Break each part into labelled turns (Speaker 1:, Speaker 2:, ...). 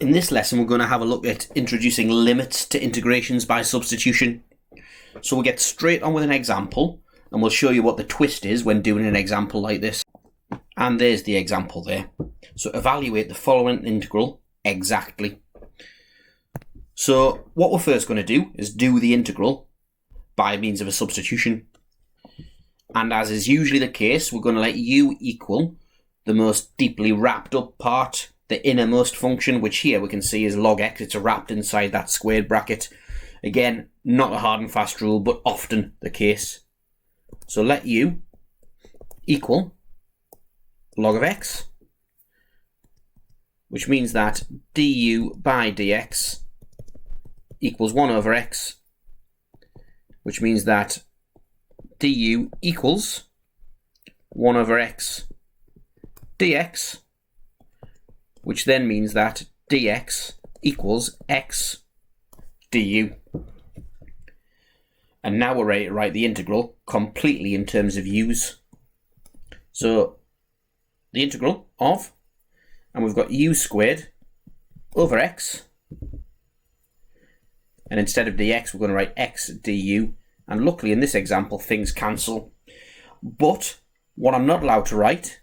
Speaker 1: In this lesson, we're going to have a look at introducing limits to integrations by substitution. So we'll get straight on with an example, and we'll show you what the twist is when doing an example like this. And there's the example there. So evaluate the following integral exactly. So what we're first going to do is do the integral by means of a substitution. And as is usually the case, we're going to let u equal the most deeply wrapped up part, the innermost function, which here we can see is log x. It's wrapped inside that squared bracket. Again, not a hard and fast rule, but often the case. So let u equal log of x, which means that du by dx equals 1 over x, which means that du equals 1 over x dx, which then means that dx equals x du. And now we're ready to write the integral completely in terms of u's. So the integral of, and we've got u squared over x, and instead of dx we're going to write x du, and luckily in this example things cancel. But what I'm not allowed to write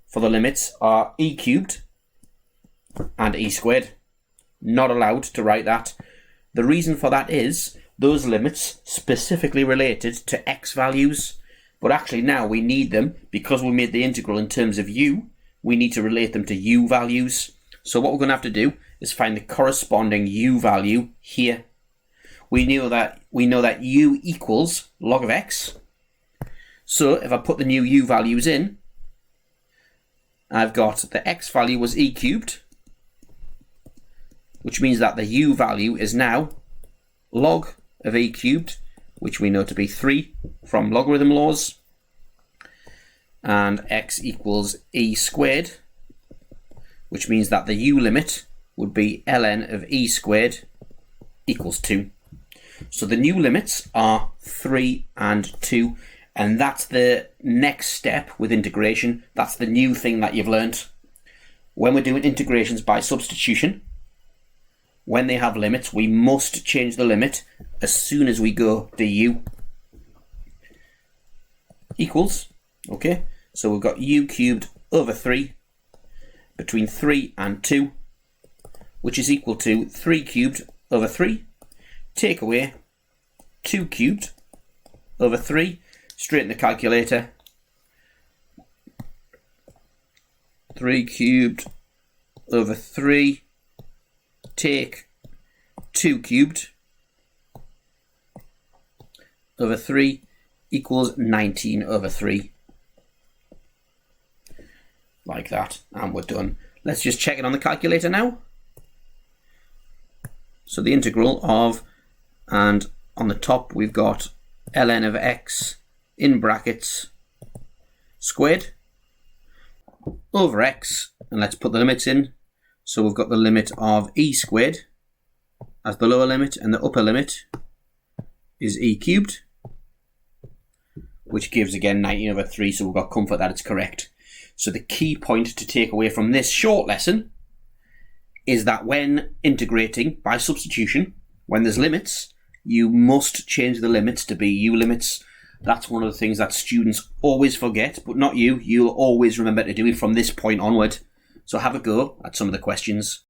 Speaker 1: for the limits are e cubed and e squared. Not allowed to write that. The reason for that is those limits specifically related to x values, but actually now we need them because we made the integral in terms of u. We need to relate them to u values. So what we're going to have to do is find the corresponding u value here. We know that u equals log of x. So if I put the new u values in, I've got the x value was e cubed, which means that the u value is now log of e cubed, which we know to be 3 from logarithm laws, and x equals e squared, which means that the u limit would be ln of e squared equals 2. So the new limits are 3 and 2, and that's the next step with integration. That's the new thing that you've learnt. When we're doing integrations by substitution, when they have limits, we must change the limit as soon as we go du. Equals, okay, so we've got u cubed over 3 between 3 and 2, which is equal to 3 cubed over 3, take away 2 cubed over 3, straight in the calculator, 3 cubed over 3, take 2 cubed over 3 equals 19 over 3. Like that, and we're done. Let's just check it on the calculator now. So the integral of, and on the top we've got ln of x in brackets squared over x, and let's put the limits in. So we've got the limit of e squared as the lower limit, and the upper limit is e cubed, which gives again 19 over 3, so we've got comfort that it's correct. So the key point to take away from this short lesson is that when integrating by substitution, when there's limits, you must change the limits to be u limits. That's one of the things that students always forget, but not you. You'll always remember to do it from this point onward. So have a go at some of the questions.